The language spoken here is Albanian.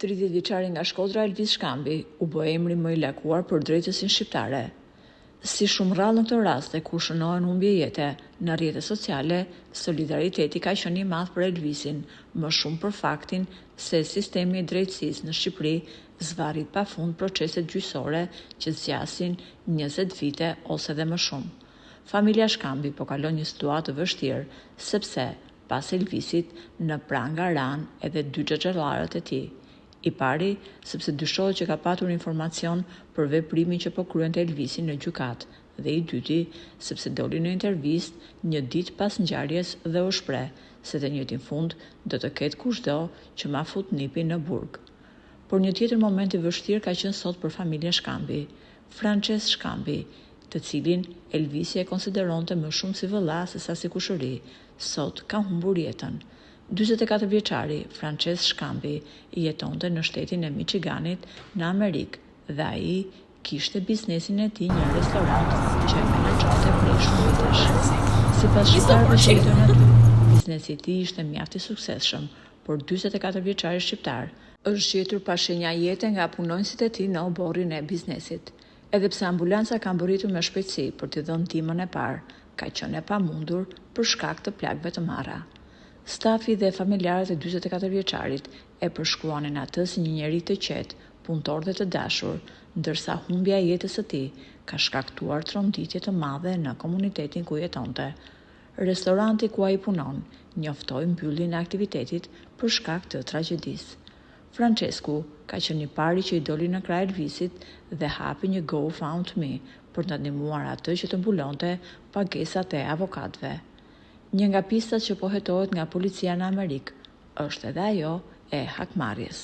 30 vjeçari nga Shkodra Elvis Shkambi u bë emri më i lakuar për drejtësinë shqiptare. Si shumë rrallë në këto raste ku shënohen humbje jete në rrjetet sociale, solidariteti ka qenë i madh për Elvisin, më shumë për faktin se sistemi i drejtësisë në Shqipëri zvarrit pafund proceset gjyqësore që zgjasin 20 vite ose edhe më shumë. Familja Shkambi po kalon një situatë të vështirë sepse pas Elvisit në pranga ran edhe 2 xhaxhallarët e tij. I pari, sepse dyshohet që ka patur informacion për veprimin që po kryente Elvisi në gjykat, dhe i dyti, sepse doli në intervistë një ditë pas ngjarjes dhe u shpreh se të njëjtin fund do të ketë kushdo që ma fut nipin në burg. Por një tjetër moment i vështirë ka qenë sot për familjen Shkambi, Frances Shkambi, të cilin Elvisi e konsideronte më shumë si vëlla se sa si kushëri, sot ka humbur jetën. 44 vjeçari Frances Shkambi jetonte në shtetin e Michiganit në Amerikë dhe ai kishte biznesin e tij një restorant që e menaxhonte prej shumë vitesh. Sipas shqiptarëve që jetojnë aty, biznesi i tij ishte mjaft i suksesshëm, por 44 vjeçari shqiptar është gjetur pa shenja jete nga punonjësit e tij në oborrin e biznesit. Edhe pse ambulanca ka mbërritur me shpejtësi për t'i dhënë ndihmën e parë, ka qenë e pamundur për shkak të plagëve të marra. Stafi dhe familjarët e 44 vjeçarit e përshkruanin atë si një njerëz të qetë, punëtor dhe të dashur, ndërsa humbja e jetës së tij ka shkaktuar tronditje të madhe në komunitetin ku jetonte. Restoranti ku ai punon njoftoi mbylljen e aktivitetit për shkak të tragjedisë. Francesku ka qenë i pari që i doli në krah Elvisit dhe hapi një GoFundMe për të ndihmuar atë që të mbulonte pagesat e avokatëve. Një nga pistat që po hetohet nga policia në Amerikë është edhe ajo e hakmarrjes.